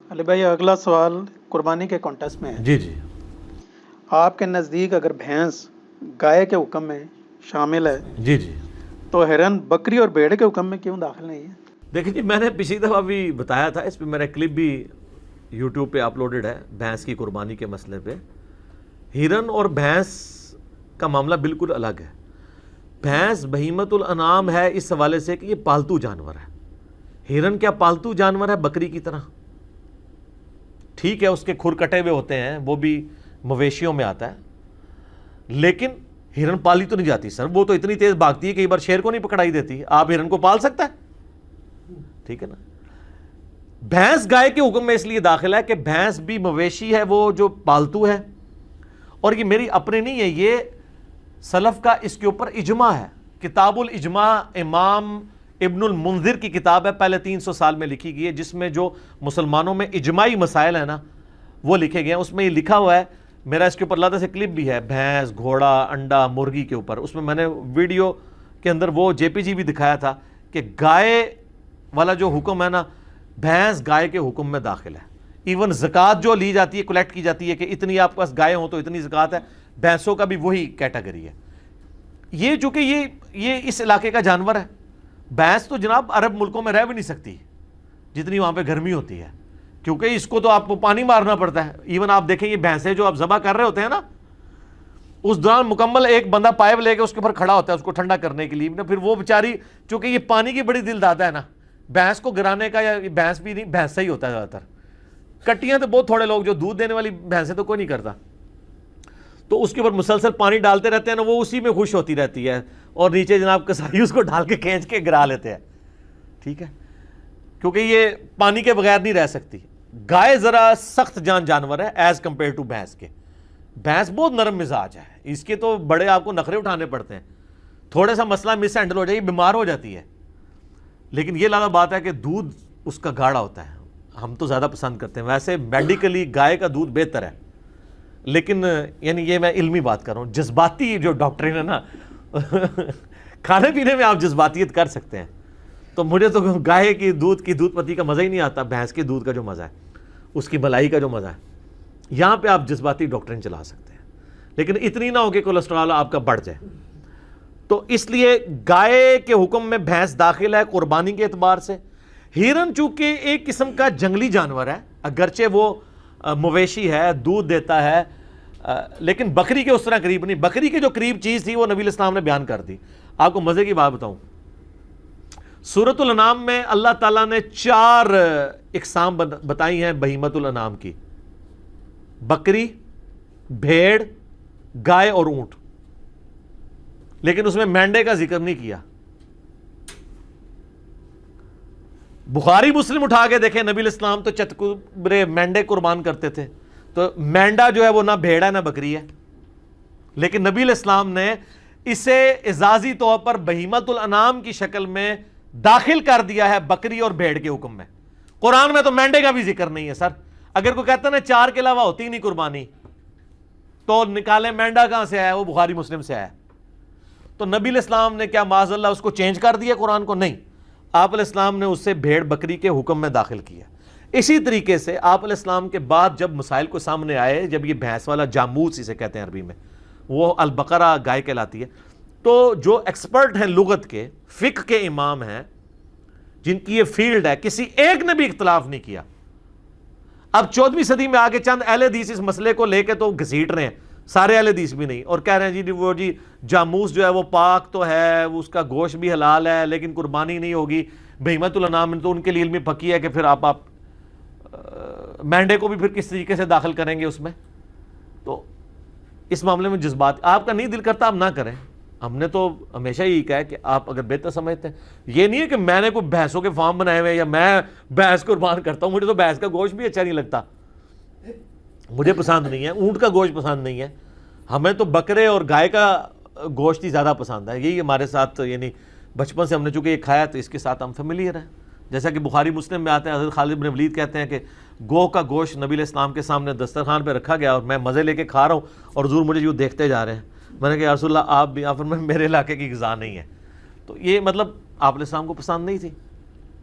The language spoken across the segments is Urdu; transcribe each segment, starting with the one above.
علی بھائی اگلا سوال قربانی کے کانٹیکسٹ میں ہے. جی جی آپ کے نزدیک اگر بھینس گائے کے حکم میں شامل ہے جی جی تو ہرن بکری اور بھیڑ کے حکم میں کیوں داخل نہیں ہے؟ دیکھیں جی، میں نے پچھلی دفعہ بھی بتایا تھا، اس پہ میرا کلپ بھی یوٹیوب پہ اپلوڈڈ ہے بھینس کی قربانی کے مسئلے پہ. ہرن اور بھینس کا معاملہ بالکل الگ ہے. بھینس بہیمت الانعام ہے اس حوالے سے کہ یہ پالتو جانور ہے. ہرن کیا پالتو جانور ہے بکری کی طرح؟ ٹھیک ہے اس کے کھر کٹے ہوئے ہوتے ہیں، وہ بھی مویشیوں میں آتا ہے، لیکن ہرن پالی تو نہیں جاتی سر. وہ تو اتنی تیز بھاگتی ہے کئی بار شیر کو نہیں پکڑائی دیتی. آپ ہرن کو پال سکتا ہے؟ ٹھیک ہے نا. بھینس گائے کے حکم میں اس لیے داخل ہے کہ بھینس بھی مویشی ہے، وہ جو پالتو ہے. اور یہ میری اپنی نہیں ہے، یہ سلف کا اس کے اوپر اجماع ہے. کتاب الاجماع امام ابن المنذر کی کتاب ہے، پہلے 300 سال میں لکھی گئی ہے، جس میں جو مسلمانوں میں اجماعی مسائل ہیں نا وہ لکھے گئے ہیں. اس میں یہ لکھا ہوا ہے، میرا اس کے اوپر علیحدہ سے کلپ بھی ہے، بھینس، گھوڑا، انڈا، مرغی کے اوپر. اس میں نے ویڈیو کے اندر وہ جے پی جی بھی دکھایا تھا کہ گائے والا جو حکم ہے نا، بھینس گائے کے حکم میں داخل ہے. ایون زکوٰۃ جو لی جاتی ہے، کلیکٹ کی جاتی ہے کہ اتنی آپ کے پاس گائے ہوں تو اتنی زکوٰۃ ہے، بھینسوں کا بھی وہی کیٹیگری ہے. یہ چونکہ یہ اس علاقے کا جانور ہے. بھینس تو جناب عرب ملکوں میں رہ بھی نہیں سکتی جتنی وہاں پہ گرمی ہوتی ہے، کیونکہ اس کو تو آپ کو پانی مارنا پڑتا ہے. ایون آپ دیکھیں یہ بھینسیں جو آپ ذبح کر رہے ہوتے ہیں نا، اس دوران مکمل ایک بندہ پائپ لے کے اس کے اوپر کھڑا ہوتا ہے اس کو ٹھنڈا کرنے کے لیے. پھر وہ بیچاری، چونکہ یہ پانی کی بڑی دل دادا ہے نا، بھینس کو گرانے کا، یا بھینس بھی نہیں، بھینس سے ہی ہوتا ہے زیادہ تر. کٹیاں تو بہت تھوڑے لوگ، جو دودھ دینے والی بھینسیں تو کوئی نہیں کرتا. تو اس کے اوپر مسلسل پانی ڈالتے رہتے ہیں نا، وہ اسی میں خوش ہوتی رہتی ہے، اور نیچے جناب کسائی اس کو ڈال کے کھینچ کے گرا لیتے ہیں. ٹھیک ہے، کیونکہ یہ پانی کے بغیر نہیں رہ سکتی. گائے ذرا سخت جانور ہے ایز کمپیئر ٹو بھینس کے. بھینس بہت نرم مزاج ہے، اس کے تو بڑے آپ کو نخرے اٹھانے پڑتے ہیں. تھوڑا سا مسئلہ مس ہینڈل ہو جائے بیمار ہو جاتی ہے. لیکن یہ لازم بات ہے کہ دودھ اس کا گاڑھا ہوتا ہے، ہم تو زیادہ پسند کرتے ہیں. ویسے میڈیکلی گائے کا دودھ بہتر ہے، لیکن یعنی یہ میں علمی بات کر رہا ہوں. جذباتی جو ڈاکٹرین ہے نا کھانے پینے میں آپ جذباتیت کر سکتے ہیں. تو مجھے تو گائے کی دودھ پتی کا مزہ ہی نہیں آتا. بھینس کے دودھ کا جو مزہ ہے، اس کی ملائی کا جو مزہ ہے، یہاں پہ آپ جذباتی ڈاکٹرین چلا سکتے ہیں، لیکن اتنی نہ ہو کہ کولیسٹرول آپ کا بڑھ جائے. تو اس لیے گائے کے حکم میں بھینس داخل ہے قربانی کے اعتبار سے. ہرن چونکہ ایک قسم کا جنگلی جانور ہے، اگرچہ وہ مویشی ہے، دودھ دیتا ہے، لیکن بکری کے اس طرح قریب نہیں. بکری کے جو قریب چیز تھی وہ نبی علیہ السلام نے بیان کر دی. آپ کو مزے کی بات بتاؤں، سورۃ الانعام میں اللہ تعالیٰ نے 4 اقسام بتائی ہیں بہیمت الانعام کی: بکری، بھیڑ، گائے اور اونٹ. لیکن اس میں مینڈے کا ذکر نہیں کیا. بخاری مسلم اٹھا کے دیکھیں، نبی علیہ السلام تو چتکبرے مینڈے قربان کرتے تھے. تو مینڈا جو ہے وہ نہ بھیڑ ہے نہ بکری ہے، لیکن نبی علیہ السلام نے اسے اعزازی طور پر بہیمت الانعام کی شکل میں داخل کر دیا ہے بکری اور بھیڑ کے حکم میں. قرآن میں تو مینڈے کا بھی ذکر نہیں ہے سر. اگر کوئی کہتا نا 4 کے علاوہ ہوتی نہیں قربانی، تو نکالیں مینڈا کہاں سے آیا؟ وہ بخاری مسلم سے آیا. تو نبی علیہ السلام نے کیا معاذ اللہ اس کو چینج کر دیا قرآن کو؟ نہیں، آپ علیہ السلام نے اس سے بھیڑ بکری کے حکم میں داخل کیا. اسی طریقے سے آپ علیہ السلام کے بعد جب مسائل کو سامنے آئے، جب یہ بھینس والا جاموس اسے کہتے ہیں عربی میں، وہ البقرہ گائے کہلاتی ہے، تو جو ایکسپرٹ ہیں لغت کے، فقہ کے امام ہیں، جن کی یہ فیلڈ ہے، کسی ایک نے بھی اختلاف نہیں کیا. اب 14ویں صدی میں آگے چند اہل حدیث اس مسئلے کو لے کے تو گھسیٹ رہے ہیں، سارے اہل حدیث بھی نہیں، اور کہہ رہے ہیں جی جاموس جو ہے وہ پاک تو ہے، اس کا گوشت بھی حلال ہے، لیکن قربانی نہیں ہوگی. بہیمت الانعام تو ان کے لیے علمی پکی ہے کہ پھر آپ مینڈے کو بھی پھر کس طریقے سے داخل کریں گے اس میں. تو اس معاملے میں جذبات آپ کا نہیں دل کرتا آپ نہ کریں. ہم نے تو ہمیشہ یہی کہا ہے کہ آپ اگر بہتر سمجھتے ہیں، یہ نہیں ہے کہ میں نے کوئی بھینسوں کے فارم بنائے ہوئے یا میں بھینس قربان کرتا ہوں. مجھے تو بھینس کا گوشت بھی اچھا نہیں لگتا، مجھے پسند نہیں ہے. اونٹ کا گوشت پسند نہیں ہے. ہمیں تو بکرے اور گائے کا گوشت ہی زیادہ پسند ہے. یہی ہمارے ساتھ، یعنی بچپن سے ہم نے چونکہ یہ کھایا تو اس کے ساتھ ہم فیملیئر ہیں. جیسا کہ بخاری مسلم میں آتے ہیں، حضرت خالد بن ولید کہتے ہیں کہ گو کا گوشت نبی علیہ السلام کے سامنے دسترخوان پہ رکھا گیا اور میں مزے لے کے کھا رہا ہوں اور حضور مجھے یوں دیکھتے جا رہے ہیں. میں نے کہا یا رسول اللہ آپ بھی، آپ فرمائے میرے علاقے کی غذا نہیں ہے. تو یہ مطلب آپ علیہ السلام کو پسند نہیں تھی.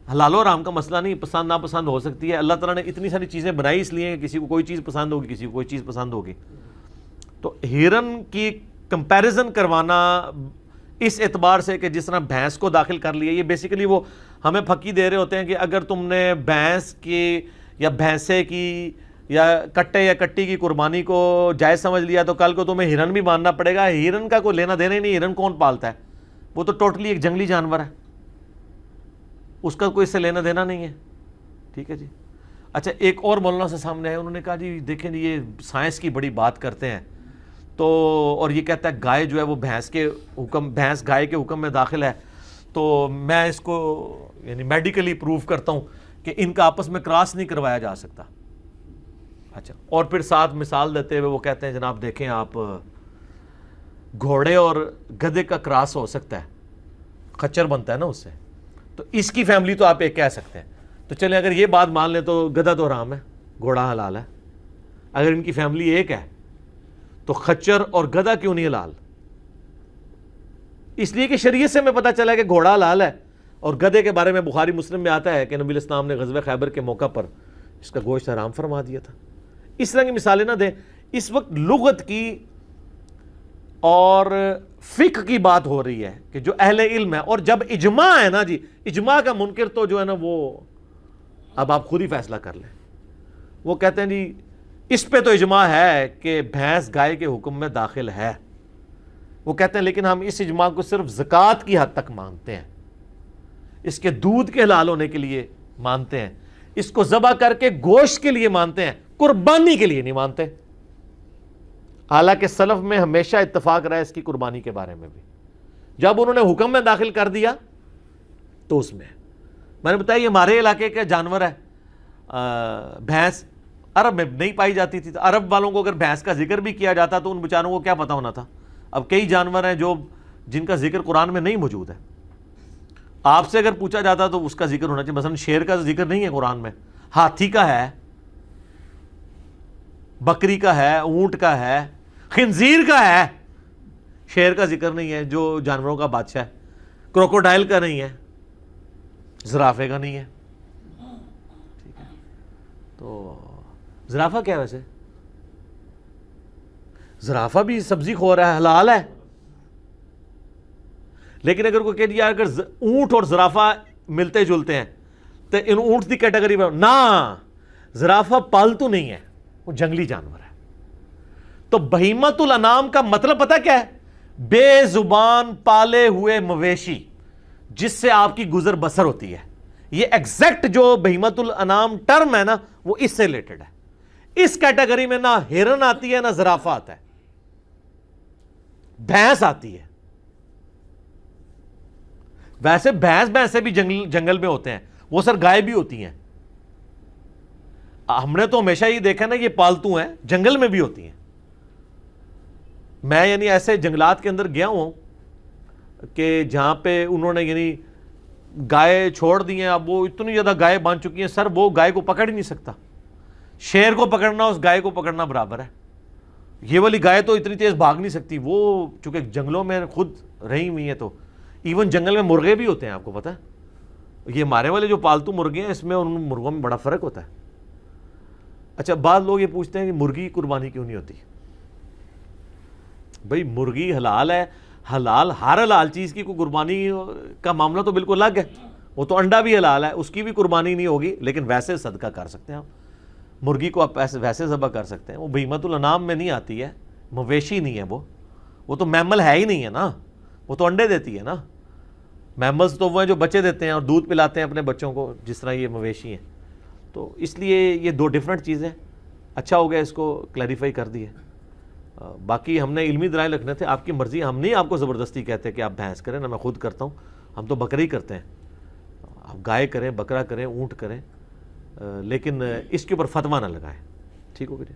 حلال و حرام کا مسئلہ نہیں، پسند ناپسند ہو سکتی ہے. اللہ تعالیٰ نے اتنی ساری چیزیں بنائی اس لیے کہ کسی کو کوئی چیز پسند ہوگی، کسی کو کوئی چیز پسند ہوگی. تو ہرن کی کمپیریزن کروانا اس اعتبار سے کہ جس طرح بھینس کو داخل کر لیا، یہ بیسیکلی وہ ہمیں پھکی دے رہے ہوتے ہیں کہ اگر تم نے بھینس کی یا بھینسے کی یا کٹے یا کٹی کی قربانی کو جائز سمجھ لیا تو کل کو تمہیں ہرن بھی ماننا پڑے گا. ہرن کا کوئی لینا دینا ہی نہیں. ہرن کون پالتا ہے؟ وہ تو ٹوٹلی ایک جنگلی جانور ہے، اس کا کوئی اس سے لینا دینا نہیں ہے. ٹھیک ہے جی. اچھا، ایک اور مولانا سے سامنے آئے، انہوں نے کہا جی دیکھیں جی یہ سائنس کی بڑی بات کرتے ہیں تو، اور یہ کہتا ہے گائے جو ہے وہ بھینس گائے کے حکم میں داخل ہے، تو میں اس کو یعنی میڈیکلی پروف کرتا ہوں کہ ان کا آپس میں کراس نہیں کروایا جا سکتا. اچھا، اور پھر ساتھ مثال دیتے ہوئے وہ کہتے ہیں جناب دیکھیں آپ، گھوڑے اور گدھے کا کراس ہو سکتا ہے، خچر بنتا ہے نا اس سے، تو اس کی فیملی تو آپ ایک کہہ سکتے ہیں. تو چلیں اگر یہ بات مان لیں تو گدھا تو حرام ہے، گھوڑا حلال ہے. اگر ان کی فیملی ایک ہے تو خچر اور گدھا کیوں نہیں حلال؟ اس لیے کہ شریعت سے ہمیں پتہ چلا کہ گھوڑا حلال ہے، اور گدھے کے بارے میں بخاری مسلم میں آتا ہے کہ نبی الاسلام نے غزوہ خیبر کے موقع پر اس کا گوشت حرام فرما دیا تھا. اس طرح کی مثالیں نہ دیں. اس وقت لغت کی اور فقہ کی بات ہو رہی ہے کہ جو اہل علم ہے، اور جب اجماع ہے نا جی، اجماع کا منکر تو جو ہے نا وہ اب آپ خود ہی فیصلہ کر لیں. وہ کہتے ہیں جی اس پہ تو اجماع ہے کہ بھینس گائے کے حکم میں داخل ہے. وہ کہتے ہیں لیکن ہم اس اجماع کو صرف زکوٰۃ کی حد تک مانتے ہیں، اس کے دودھ کے حلال ہونے کے لیے مانتے ہیں، اس کو ذبح کر کے گوشت کے لیے مانتے ہیں، قربانی کے لیے نہیں مانتے. حالانکہ سلف میں ہمیشہ اتفاق رہا ہے اس کی قربانی کے بارے میں بھی. جب انہوں نے حکم میں داخل کر دیا تو اس میں نے بتایا یہ ہمارے علاقے کا جانور ہے. بھینس عرب میں نہیں پائی جاتی تھی، تو عرب والوں کو اگر بھینس کا ذکر بھی کیا جاتا تو ان بیچاروں کو کیا پتا ہونا تھا. اب کئی جانور ہیں جن کا ذکر قرآن میں نہیں موجود ہے. آپ سے اگر پوچھا جاتا تو اس کا ذکر ہونا چاہیے. مثلا شیر کا ذکر نہیں ہے قرآن میں، ہاتھی کا ہے، بکری کا ہے، اونٹ کا ہے، خنزیر کا ہے. شیر کا ذکر نہیں ہے جو جانوروں کا بادشاہ ہے. کروکوڈائل کا نہیں ہے، زرافے کا نہیں ہے. ٹھیک ہے، تو زرافہ کیا ہے ویسے؟ زرافہ بھی سبزی خور ہے، حلال ہے. لیکن اگر کوئی کہ دیا اگر اونٹ اور زرافہ ملتے جلتے ہیں تو ان اونٹ کی کیٹیگری میں نہ، زرافہ پالتو نہیں ہے، وہ جنگلی جانور ہے. تو بہیمۃ الانام کا مطلب پتہ کیا ہے؟ بے زبان پالے ہوئے مویشی جس سے آپ کی گزر بسر ہوتی ہے. یہ ایگزیکٹ جو بہیمۃ الانام ٹرم ہے نا وہ اس سے ریلیٹڈ ہے. اس کیٹیگری میں نہ ہرن آتی ہے نہ زرافہ آتا ہے، بھینس آتی ہے. ویسے بھینسے بھی جنگل میں ہوتے ہیں، وہ سر گائے بھی ہوتی ہیں. ہم نے تو ہمیشہ یہ دیکھا نا یہ پالتو ہیں، جنگل میں بھی ہوتی ہیں. میں یعنی ایسے جنگلات کے اندر گیا ہوں کہ جہاں پہ انہوں نے یعنی گائے چھوڑ دی ہیں. اب وہ اتنی زیادہ گائے بن چکی ہیں سر، وہ گائے کو پکڑ ہی نہیں سکتا. شیر کو پکڑنا اس گائے کو پکڑنا برابر ہے. یہ والی گائے تو اتنی تیز بھاگ نہیں سکتی، وہ چونکہ جنگلوں میں خود رہی ہوئی ہیں. تو ایون جنگل میں مرغے بھی ہوتے ہیں، آپ کو پتہ ہے. یہ ہمارے والے جو پالتو مرغے ہیں اس میں ان مرغوں میں بڑا فرق ہوتا ہے. اچھا، بعض لوگ یہ پوچھتے ہیں کہ مرغی قربانی کیوں نہیں ہوتی؟ بھئی مرغی حلال ہے، حلال ہر حلال چیز کی کوئی قربانی کا معاملہ تو بالکل الگ ہے. وہ تو انڈا بھی حلال ہے، اس کی بھی قربانی نہیں ہوگی، لیکن ویسے صدقہ کر سکتے ہیں آپ. مرغی کو آپ ویسے ذبح کر سکتے ہیں. وہ بہیمۃ الانام میں نہیں آتی ہے، مویشی نہیں ہے. وہ تو میمل ہے ہی نہیں ہے نا، وہ تو انڈے دیتی ہے نا. میملز تو وہ ہیں جو بچے دیتے ہیں اور دودھ پلاتے ہیں اپنے بچوں کو، جس طرح یہ مویشی ہیں. تو اس لیے یہ دو ڈیفرنٹ چیزیں. اچھا ہو گیا اس کو کلیریفائی کر دیے. باقی ہم نے علمی دلائل رکھنے تھے، آپ کی مرضی. ہم نہیں آپ کو زبردستی کہتے کہ آپ بھینس کریں، نہ میں خود کرتا ہوں. ہم تو بکری کرتے ہیں. آپ گائے کریں، بکرا کریں، اونٹ کریں، لیکن اس کے اوپر فتویٰ نہ لگائیں. ٹھیک ہو گیا جی.